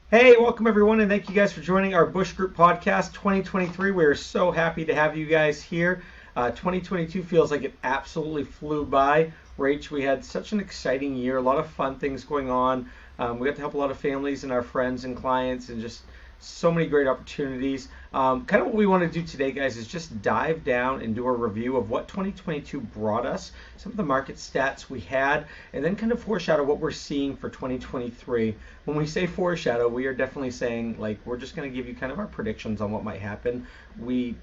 Hey, welcome everyone, and thank you guys for joining our Bush Group podcast 2023. We're so happy to have you guys here. 2022 feels like it absolutely flew by. Rach, we had such an exciting year, a lot of fun things going on. We got to help a lot of families and our friends and clients, and just so many great opportunities. Kind of what we want to do today, guys, is just dive down and do a review of what 2022 brought us, some of the market stats we had, and then kind of foreshadow what we're seeing for 2023. When we say foreshadow, we are definitely saying, like, we're just going to give you kind of our predictions on what might happen. We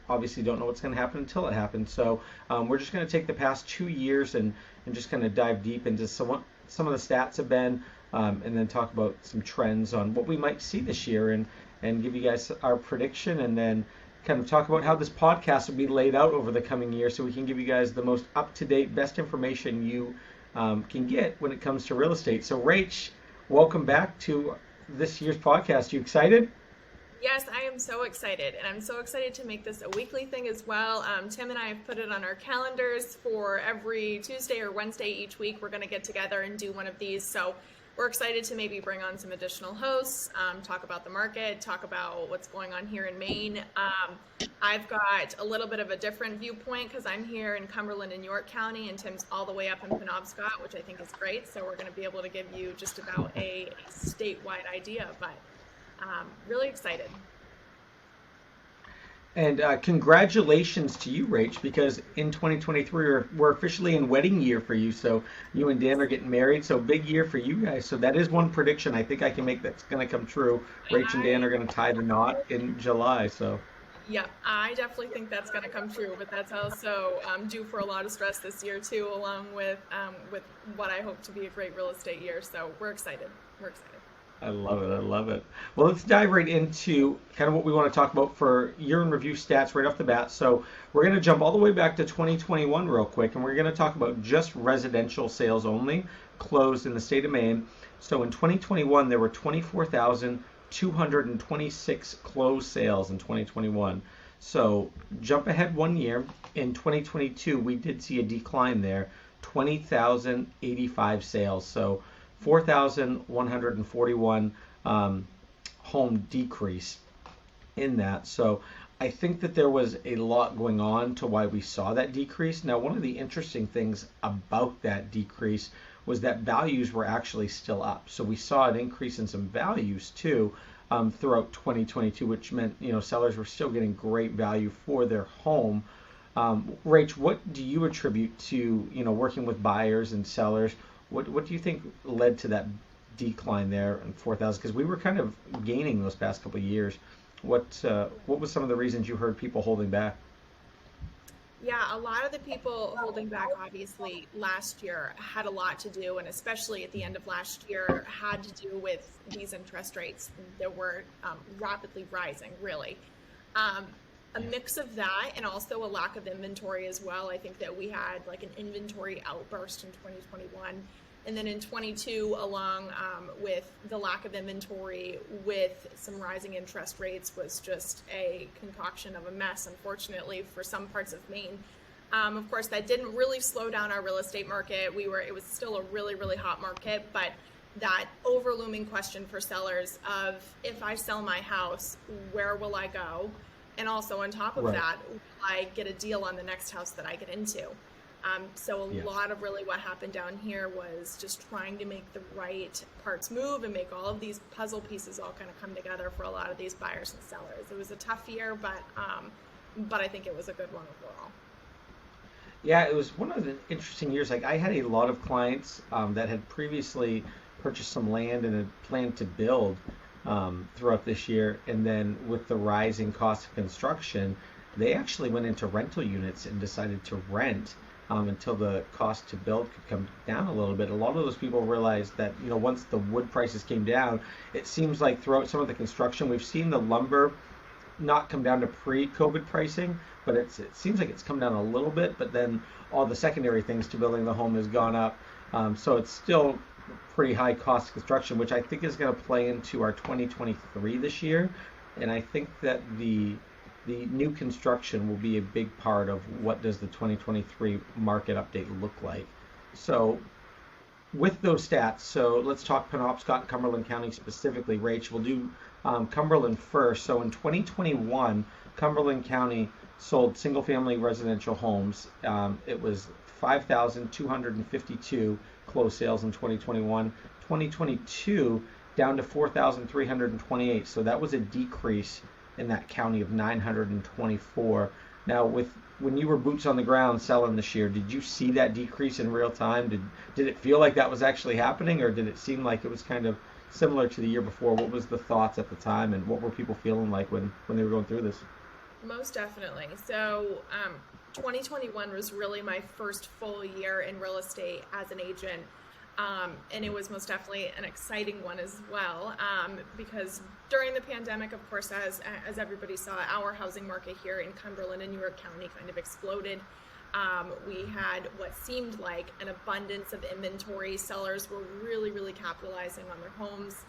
obviously don't know what's going to happen until it happens. So we're just going to take the past 2 years and just kind of dive deep into some of the stats have been, and then talk about some trends on what we might see this year, and give you guys our prediction, and then kind of talk about how this podcast will be laid out over the coming year so we can give you guys the most up-to-date, best information you can get when it comes to real estate. So Rach, welcome back to this year's podcast. You excited? Yes, I am so excited, and I'm so excited to make this a weekly thing as well. Tim and I have put it on our calendars for every Tuesday or Wednesday each week. We're going to get together and do one of these. So we're excited to maybe bring on some additional hosts, talk about the market, talk about what's going on here in Maine. I've got a little bit of a different viewpoint because I'm here in Cumberland and York County, and Tim's all the way up in Penobscot, which I think is great. So we're going to be able to give you just about a statewide idea, but really excited. And congratulations to you, Rach, because in 2023 we're officially in wedding year for you. So you and Dan are getting married. So big year for you guys. So that is one prediction I think I can make that's going to come true. And Rach and Dan are going to tie the knot in July. So yeah, I definitely think that's going to come true, but that's also due for a lot of stress this year too, along with what I hope to be a great real estate year. So we're excited. We're excited. I love it. I love it. Well, let's dive right into kind of what we want to talk about for year in review stats right off the bat. So we're going to jump all the way back to 2021 real quick, and we're going to talk about just residential sales only closed in the state of Maine. So in 2021, there were 24,226 closed sales in 2021. So jump ahead one year. In 2022, we did see a decline there, 20,085 sales. So 4,141 home decrease in that. So I think that there was a lot going on to why we saw that decrease. Now, one of the interesting things about that decrease was that values were actually still up. So we saw an increase in some values too throughout 2022, which meant sellers were still getting great value for their home. Rach, what do you attribute to working with buyers and sellers? What do you think led to that decline there in 4,000? Because we were kind of gaining those past couple of years. What was some of the reasons you heard people holding back? Yeah, a lot of the people holding back, obviously, last year had a lot to do, and especially at the end of last year, had to do with these interest rates that were rapidly rising, really. A Yeah. mix of that and also a lack of inventory as well. I think that we had like an inventory outburst in 2021. And then in 22, along with the lack of inventory, with some rising interest rates, was just a concoction of a mess, unfortunately, for some parts of Maine. Of course, that didn't really slow down our real estate market. It was still a really, really hot market, but that overlooming question for sellers of, if I sell my house, where will I go? And also on top of Right. that, will I get a deal on the next house that I get into? So a Yeah. lot of really what happened down here was just trying to make the right parts move and make all of these puzzle pieces all kind of come together for a lot of these buyers and sellers. It was a tough year, but I think it was a good one overall. Yeah, it was one of the interesting years. Like I had a lot of clients that had previously purchased some land and had planned to build throughout this year, and then with the rising cost of construction, they actually went into rental units and decided to rent until the cost to build could come down a little bit. A lot of those people realized that once the wood prices came down, it seems like throughout some of the construction, we've seen the lumber not come down to pre-COVID pricing, but it seems like it's come down a little bit. But then all the secondary things to building the home has gone up, so it's still pretty high cost construction, which I think is going to play into our 2023 this year. And I think that the new construction will be a big part of what does the 2023 market update look like. So with those stats, so let's talk Penobscot and Cumberland County specifically. Rach, we'll do Cumberland first. So in 2021, Cumberland County sold single-family residential homes. It was 5,252 closed sales in 2021. 2022 down to 4,328. So that was a decrease in that county of 924. Now, when you were boots on the ground selling this year, did you see that decrease in real time? Did it feel like that was actually happening, or did it seem like it was kind of similar to the year before? What was the thoughts at the time, and what were people feeling like when they were going through this? Most definitely. So, 2021 was really my first full year in real estate as an agent. And it was most definitely an exciting one as well, because during the pandemic, of course, as everybody saw, our housing market here in Cumberland and York County kind of exploded. We had what seemed like an abundance of inventory. Sellers were really, really capitalizing on their homes,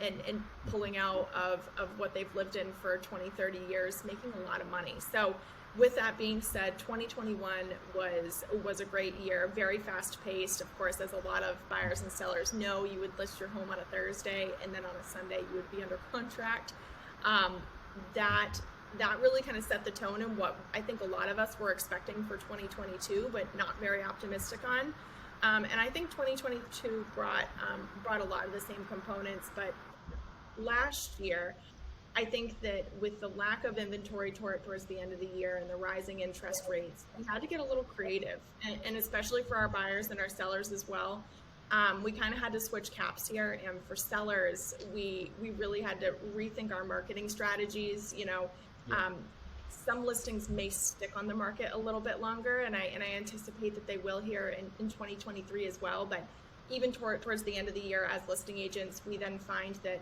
and pulling out of what they've lived in for 20, 30 years, making a lot of money. So with that being said, 2021 was a great year, very fast paced. Of course, as a lot of buyers and sellers know, you would list your home on a Thursday, and then on a Sunday you would be under contract. That really kind of set the tone in what I think a lot of us were expecting for 2022, but not very optimistic on. And I think 2022 brought a lot of the same components, but last year, I think that with the lack of inventory towards the end of the year and the rising interest rates, we had to get a little creative, and especially for our buyers and our sellers as well. We kind of had to switch caps here, and for sellers, we really had to rethink our marketing strategies. Some listings may stick on the market a little bit longer, and I anticipate that they will here in 2023 as well. But even towards the end of the year, as listing agents, we then find that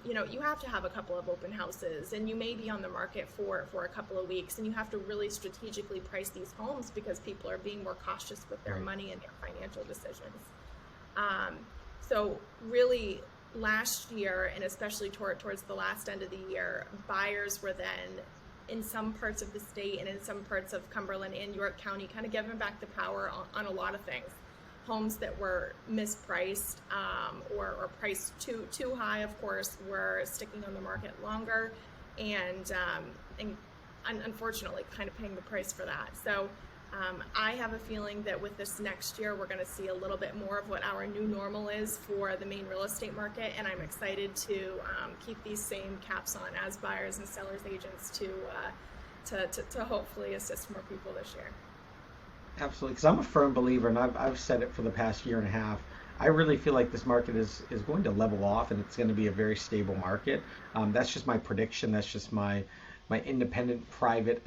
you have to have a couple of open houses, and you may be on the market for a couple of weeks, and you have to really strategically price these homes because people are being more cautious with their money and their financial decisions. So really last year, and especially towards the last end of the year, buyers were then in some parts of the state and in some parts of Cumberland and York County kind of giving back the power on a lot of things. Homes that were mispriced, or priced too high, of course, were sticking on the market longer, and unfortunately kind of paying the price for that. So I have a feeling that with this next year, we're going to see a little bit more of what our new normal is for the main real estate market, and I'm excited to keep these same caps on as buyers and sellers agents to hopefully assist more people this year. Absolutely, because I'm a firm believer, and I've said it for the past year and a half. I really feel like this market is going to level off, and it's going to be a very stable market. That's just my prediction. That's just my independent, private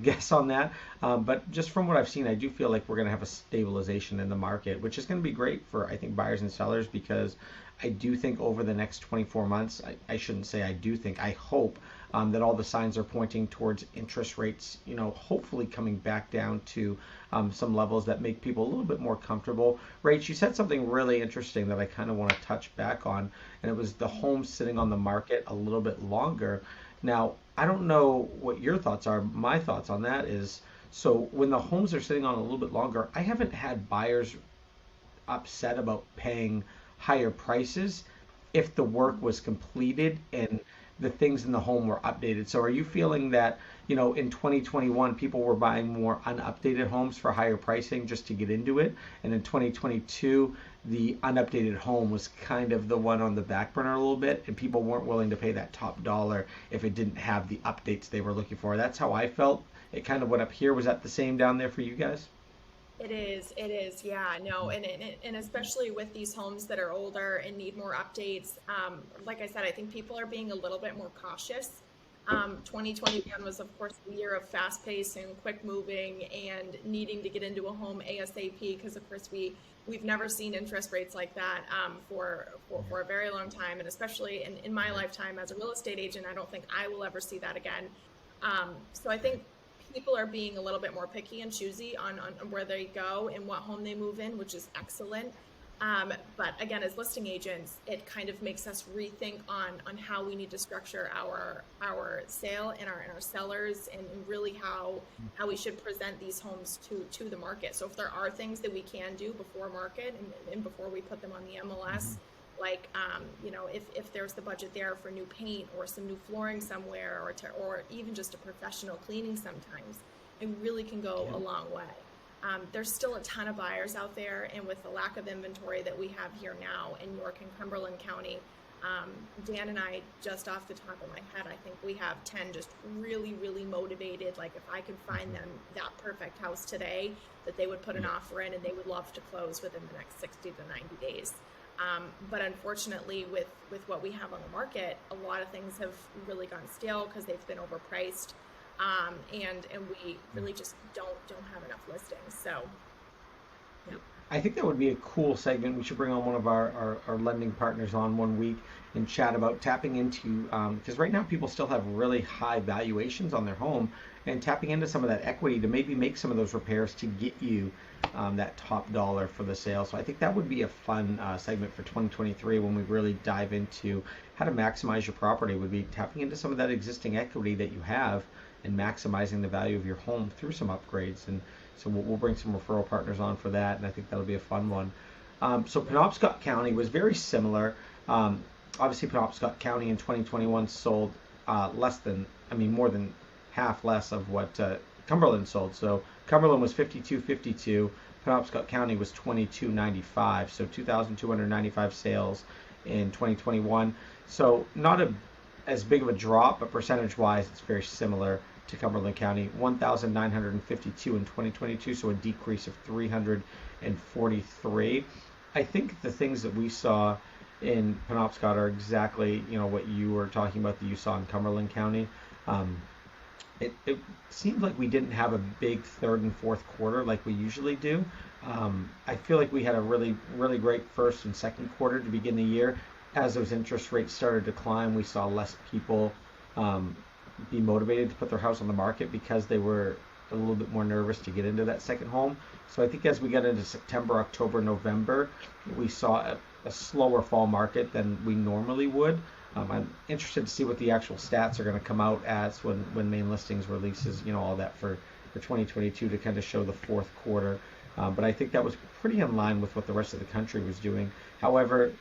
guess on that. But just from what I've seen, I do feel like we're going to have a stabilization in the market, which is going to be great for, I think, buyers and sellers, because I do think over the next 24 months, I shouldn't say I do think, I hope that all the signs are pointing towards interest rates, hopefully coming back down to some levels that make people a little bit more comfortable. Rach, you said something really interesting that I kind of want to touch back on, and it was the home sitting on the market a little bit longer. Now, I don't know what your thoughts are. My thoughts on that is, so when the homes are sitting on a little bit longer, I haven't had buyers upset about paying higher prices if the work was completed and the things in the home were updated. So are you feeling that, in 2021, people were buying more unupdated homes for higher pricing just to get into it, and in 2022, the unupdated home was kind of the one on the back burner a little bit, and people weren't willing to pay that top dollar if it didn't have the updates they were looking for? That's how I felt. It kind of went up here. Was that the same down there for you guys? It is, yeah, no, and especially with these homes that are older and need more updates. Like I said, I think people are being a little bit more cautious. 2021 was, of course, the year of fast pace and quick moving and needing to get into a home ASAP, because, of course, we've never seen interest rates like that for a very long time, and especially in my lifetime as a real estate agent, I don't think I will ever see that again. So I think people are being a little bit more picky and choosy on where they go and what home they move in, which is excellent. But again, as listing agents, it kind of makes us rethink on how we need to structure our sale and our sellers, and really how we should present these homes to the market. So if there are things that we can do before market and before we put them on the MLS, like if there's the budget there for new paint or some new flooring somewhere, or even just a professional cleaning sometimes, it really can go a long way. There's still a ton of buyers out there, and with the lack of inventory that we have here now in York and Cumberland County, Dan and I, just off the top of my head, I think we have 10 just really, really motivated. Like, if I could find them that perfect house today, that they would put an offer in and they would love to close within the next 60 to 90 days. But unfortunately, with what we have on the market, a lot of things have really gone stale because they've been overpriced. And we really just don't have enough listings. So, yeah. I think that would be a cool segment. We should bring on one of our lending partners on one week and chat about tapping into, because right now people still have really high valuations on their home, and tapping into some of that equity to maybe make some of those repairs to get you that top dollar for the sale. So I think that would be a fun segment for 2023 when we really dive into how to maximize your property, would be tapping into some of that existing equity that you have and maximizing the value of your home through some upgrades. And so we'll bring some referral partners on for that, and I think that'll be a fun one. So Penobscot County was very similar. Obviously, Penobscot County in 2021 sold more than half less of what Cumberland sold. So Cumberland was 5252, Penobscot County was 2295, so 2,295 sales in 2021. So not as big of a drop, but percentage-wise, it's very similar to Cumberland County. 1,952 in 2022, so a decrease of 343. I think the things that we saw in Penobscot are exactly what you were talking about that you saw in Cumberland County. It seemed like we didn't have a big third and fourth quarter like we usually do. I feel like we had a really, really great first and second quarter to begin the year. As those interest rates started to climb, we saw less people be motivated to put their house on the market because they were a little bit more nervous to get into that second home. So I think as we got into September, October, November, we saw a slower fall market than we normally would. I'm interested to see what the actual stats are going to come out as when main listings releases, all that for 2022 to kind of show the fourth quarter. But I think that was pretty in line with what the rest of the country was doing. However,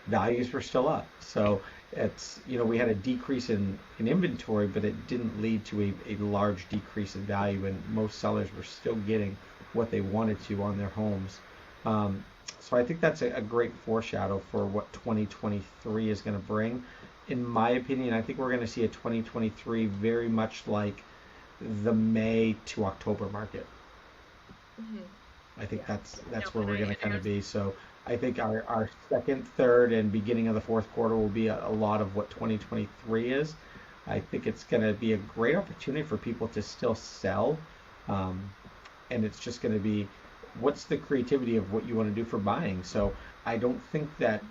values were still up. So it's, we had a decrease in inventory, but it didn't lead to a large decrease in value, and most sellers were still getting what they wanted to on their homes. So I think that's a great foreshadow for what 2023 is going to bring. In my opinion, I think we're going to see a 2023 very much like the May to October market. Mm-hmm. I think that's where we're going to kind of be. So I think our second, third, and beginning of the fourth quarter will be a lot of what 2023 is. I think it's going to be a great opportunity for people to still sell. And it's just going to be, what's the creativity of what you want to do for buying? So I don't think that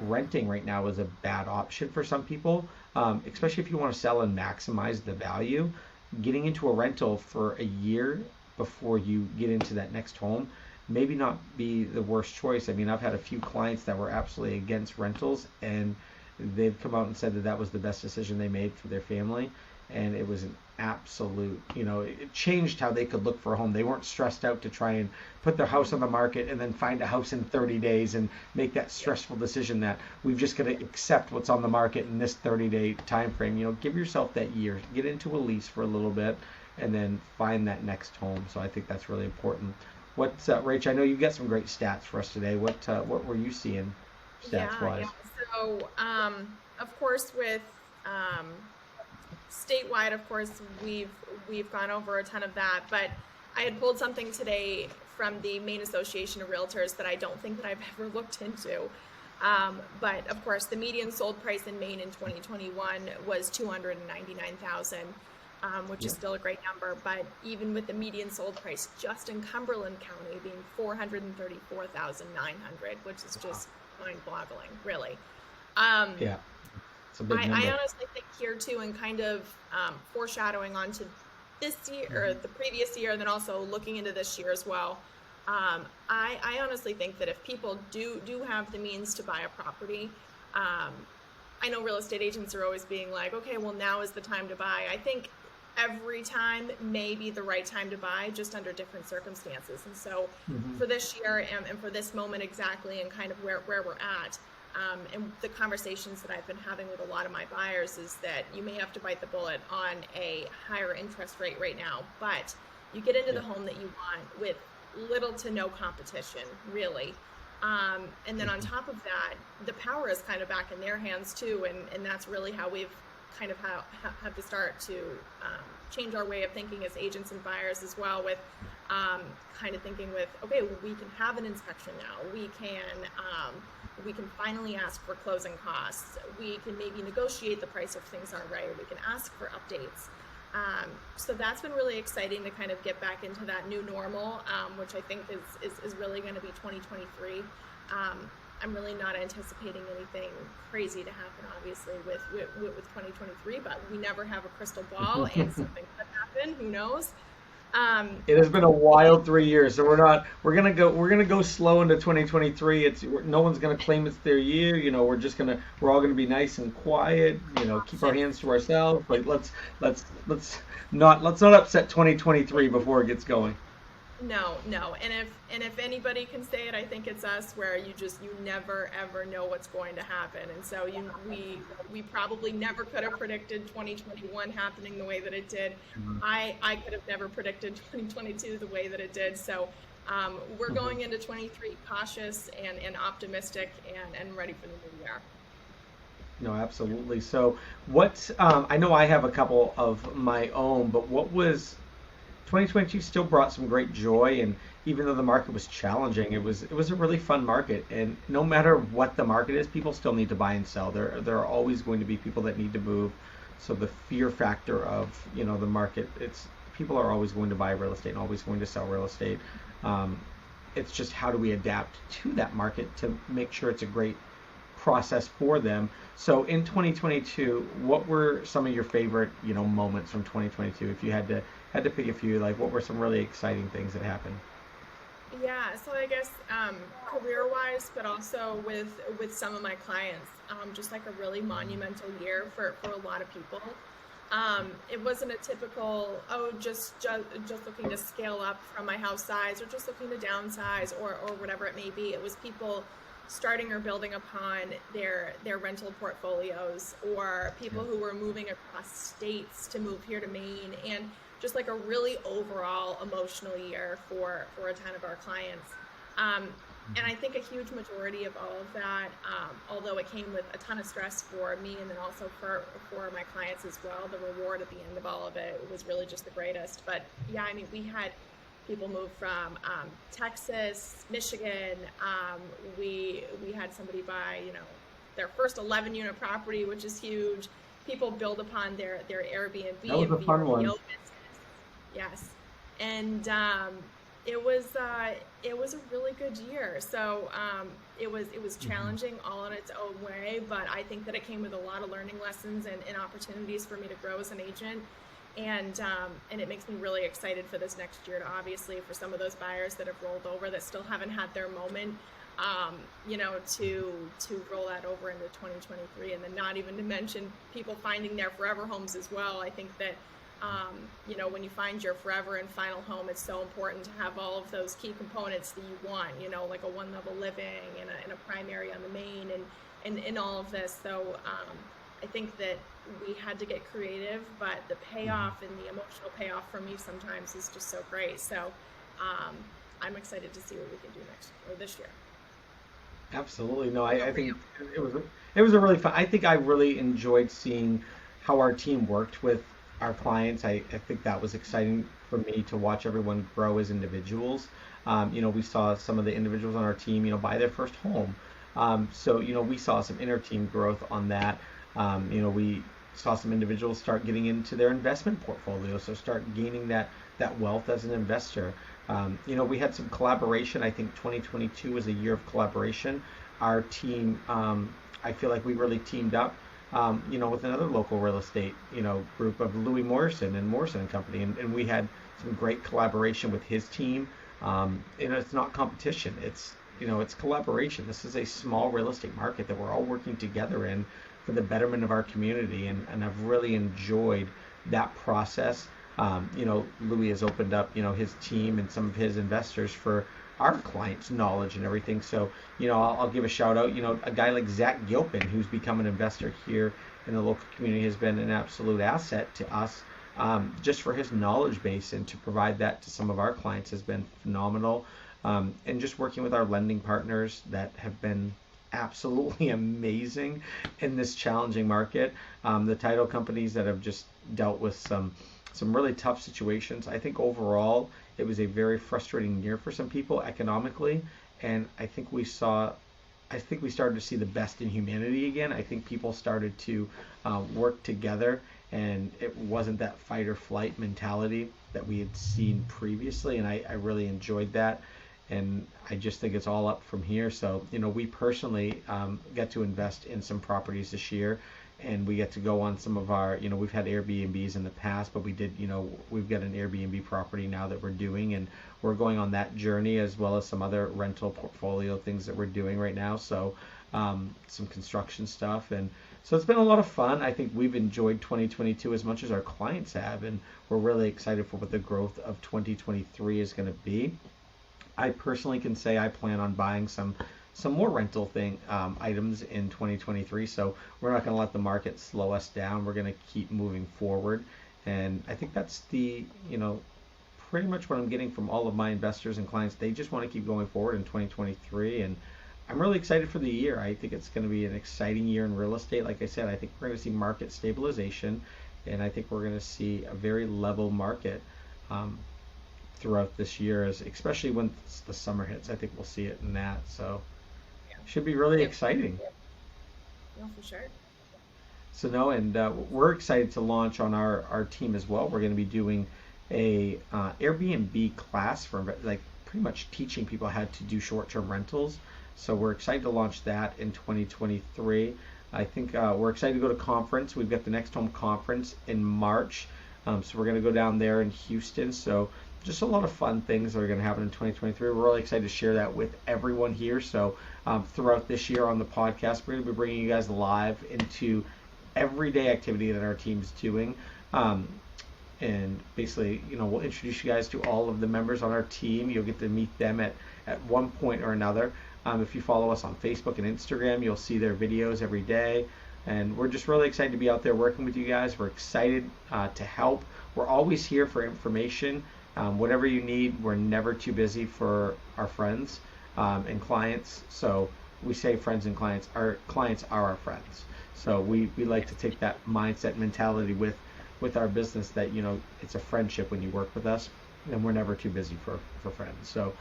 renting right now is a bad option for some people, especially if you want to sell and maximize the value. Getting into a rental for a year before you get into that next home maybe not be the worst choice. I mean, I've had a few clients that were absolutely against rentals, and they've come out and said that was the best decision they made for their family. And it was an absolute, it changed how they could look for a home. They weren't stressed out to try and put their house on the market and then find a house in 30 days and make that stressful decision that we've just got to accept what's on the market in this 30-day time frame. Give yourself that year, get into a lease for a little bit, and then find that next home. So I think that's really important. What's Rach? I know you got some great stats for us today. What were you seeing stats-wise? Yeah. So, of course, with statewide, of course, we've gone over a ton of that, but I had pulled something today from the Maine Association of Realtors that I don't think that I've ever looked into. But of course, the median sold price in Maine in 2021 was $299,000, which is still a great number. But even with the median sold price just in Cumberland County being $434,900, which is just mind-boggling, really. Yeah. I honestly think here too, and kind of foreshadowing onto this year or the previous year, and then also looking into this year as well. I honestly think that if people do have the means to buy a property, um, I know real estate agents are always being like, okay, well, now is the time to buy. I think every time may be the right time to buy, just under different circumstances. And so Hmm. for this year and for this moment exactly, and kind of where we're at, and the conversations that I've been having with a lot of my buyers is that you may have to bite the bullet on a higher interest rate right now, but you get into Yeah. the home that you want with little to no competition, really. And then on Hmm. top of that, the power is kind of back in their hands too, and that's really how we've kind of have to start to change our way of thinking as agents and buyers as well. With kind of thinking with, okay, well, we can have an inspection now. We can finally ask for closing costs. We can maybe negotiate the price if things aren't right. We can ask for updates. So that's been really exciting to kind of get back into that new normal, which I think is really going to be 2023. I'm really not anticipating anything crazy to happen, obviously, with 2023, but we never have a crystal ball, and something could happen. Who knows? Um, It has been a wild 3 years, so we're gonna go slow into 2023. No one's gonna claim it's their year. We're all gonna be nice and quiet. Keep our Cautious. hands to ourselves. Like let's not upset 2023 before it gets going. No, no. And if anybody can say it, I think it's us, where you never ever know what's going to happen. And so we probably never could have predicted 2021 happening the way that it did. I could have never predicted 2022 the way that it did. So we're Mhm. going into 23 cautious and optimistic and ready for the new year. No, absolutely. So, I know I have a couple of my own, but what was 2022 still brought some great joy, and even though the market was challenging, it was a really fun market. And no matter what the market is, people still need to buy and sell. There are always going to be people that need to move. So the fear factor of the market, it's people are always going to buy real estate and always going to sell real estate. Um, it's just how do we adapt to that market to make sure it's a great process for them. So in 2022, what were some of your favorite, moments from 2022? If you had to pick a few, like what were some really exciting things that happened? Yeah, so I guess career-wise, but also with some of my clients, just like a really monumental year for a lot of people. It wasn't a typical, oh, just looking to scale up from my house size, or just looking to downsize, or whatever it may be. It was people starting or building upon their rental portfolios, or Yeah. people who were moving across states to move here to Maine, and just like a really overall emotional year for a ton of our clients. Um, and I think a huge majority of all of that, although it came with a ton of stress for me and then also for my clients as well, the reward at the end of all of it was really just the greatest. But yeah, I mean, we had people move from Texas, Michigan. We had somebody buy, their first 11 unit property, which is huge. People build upon their That Airbnb was and a fun VRBO one. business. Yes, and it was a really good year. So it was Hmm. challenging all in its own way, but I think that it came with a lot of learning lessons and opportunities for me to grow as an agent. And it makes me really excited for this next year, to obviously, for some of those buyers that have rolled over that still haven't had their moment, to roll that over into 2023, and then not even to mention people finding their forever homes as well. I think that when you find your forever and final home, it's so important to have all of those key components that you want, like a one level living and a primary on the main, and all of this. So I think that we had to get creative, but the Hmm. payoff and the emotional payoff for me sometimes is just so great. So um, I'm excited to see what we can do next or this year. Absolutely. No, What I about for you? think it was a really fun. I think I really enjoyed seeing how our team worked with our clients. I think that was exciting for me to watch everyone grow as individuals. We saw some of the individuals on our team, buy their first home. So, we saw some inner team growth on that. We saw some individuals start getting into their investment portfolio, so start gaining that wealth as an investor. We had some collaboration. I think 2022 was a year of collaboration. Our team, I feel like we really teamed up, with another local real estate, group of Louis Morrison and Morrison and Company, and we had some great collaboration with his team. It's not competition. It's collaboration. This is a small real estate market that we're all working together in for the betterment of our community, and I've really enjoyed that process. Louis has opened up, his team and some of his investors for our clients' knowledge and everything. So, I'll give a shout out. A guy like Zach Gilpin, who's become an investor here in the local community, has been an absolute asset to us, just for his knowledge base, and to provide that to some of our clients has been phenomenal. And just working with our lending partners that have been absolutely amazing in this challenging market. The title companies that have just dealt with some really tough situations. I think overall it was a very frustrating year for some people economically, and I think we started to see the best in humanity again. I think people started to work together, and it wasn't that fight or flight mentality that we had seen previously, and I really enjoyed that. And I just think it's all up from here. So, we personally get to invest in some properties this year, and we get to go on some of our, we've had Airbnbs in the past, but we've got an Airbnb property now that we're doing, and we're going on that journey, as well as some other rental portfolio things that we're doing right now. So, some construction stuff. And so it's been a lot of fun. I think we've enjoyed 2022 as much as our clients have, and we're really excited for what the growth of 2023 is going to be. I personally can say I plan on buying some more rental items in 2023. So we're not going to let the market slow us down. We're going to keep moving forward, and I think that's pretty much what I'm getting from all of my investors and clients. They just want to keep going forward in 2023, and I'm really excited for the year. I think it's going to be an exciting year in real estate. Like I said, I think we're going to see market stabilization, and I think we're going to see a very level market. Throughout this year, especially when the summer hits. I think we'll see it in that. So should be really exciting. No, for sure. So we're excited to launch on our team as well. We're going to be doing a Airbnb class for like pretty much teaching people how to do short-term rentals. So we're excited to launch that in 2023. I think we're excited to go to conference. We've got the NextHome conference in March. So we're going to go down there in Houston. So just a lot of fun things that are going to happen in 2023. We're really excited to share that with everyone here. So throughout this year on the podcast, we're going to be bringing you guys live into everyday activity that our team's doing. And basically, we'll introduce you guys to all of the members on our team. You'll get to meet them at one point or another. If you follow us on Facebook and Instagram, you'll see their videos every day. And we're just really excited to be out there working with you guys. We're excited to help. We're always here for information. Whatever you need, we're never too busy for our friends and clients. So we say friends and clients. Our clients are our friends. So we like to take that mindset mentality with our business that, it's a friendship when you work with us, and we're never too busy for friends. So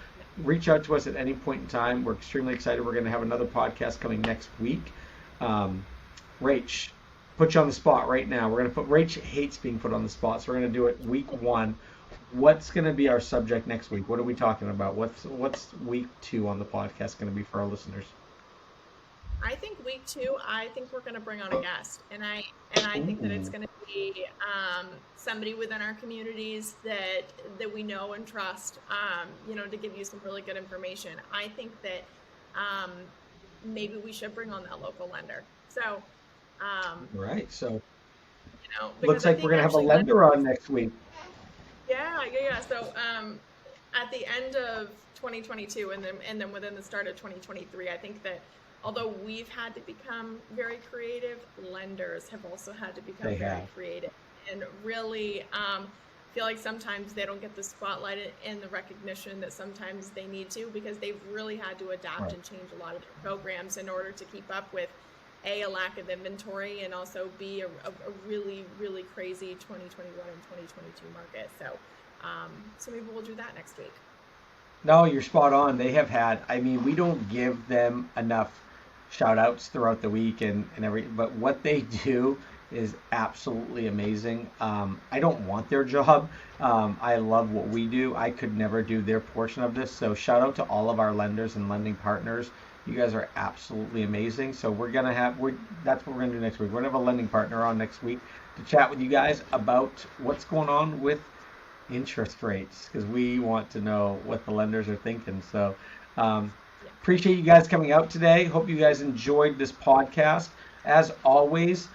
reach out to us at any point in time. We're extremely excited. We're going to have another podcast coming next week. Rach, put you on the spot right now. Rach hates being put on the spot, so we're going to do it week 1. What's going to be our subject next week? What are we talking about? What's week 2 on the podcast going to be for our listeners? I think week 2, I think we're going to bring on a guest, and I think that it's going to be somebody within our communities that we know and trust, to give you some really good information. I think that maybe we should bring on that local lender. So, right. So, looks like we're going to have a lender on next week. Yeah. So, at the end of 2022 and then within the start of 2023, I think that although we've had to become very creative, lenders have also had to become very creative, and really feel like sometimes they don't get the spotlight and the recognition that sometimes they need to, because they've really had to adapt and change a lot of their programs in order to keep up with a lack of inventory, and also B, a really, really crazy 2021 and 2022 market. So maybe we'll do that next week. No, you're spot on. They have had, we don't give them enough shout outs throughout the week but what they do is absolutely amazing. I don't want their job. I love what we do. I could never do their portion of this. So shout out to all of our lenders and lending partners. You guys are absolutely amazing. So that's what we're going to do next week. We're going to have a lending partner on next week to chat with you guys about what's going on with interest rates because we want to know what the lenders are thinking. So appreciate you guys coming out today. Hope you guys enjoyed this podcast. As always,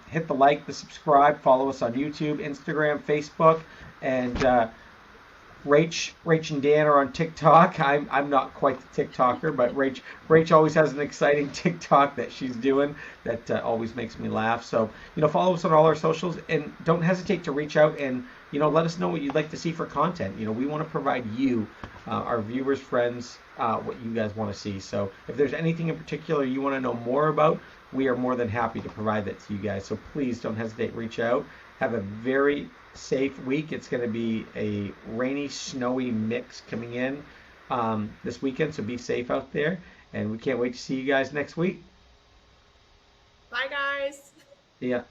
hit the like, the subscribe, follow us on YouTube, Instagram, Facebook, and Rach and Dan are on TikTok. I'm not quite the TikToker, but Rach always has an exciting TikTok that she's doing that always makes me laugh. So follow us on all our socials and don't hesitate to reach out and let us know what you'd like to see for content. We want to provide you, our viewers, friends, what you guys want to see. So if there's anything in particular you want to know more about, we are more than happy to provide that to you guys. So please don't hesitate to reach out. Have a very safe week. It's going to be a rainy, snowy mix coming in this weekend, so be safe out there. And we can't wait to see you guys next week. Bye, guys. Yeah.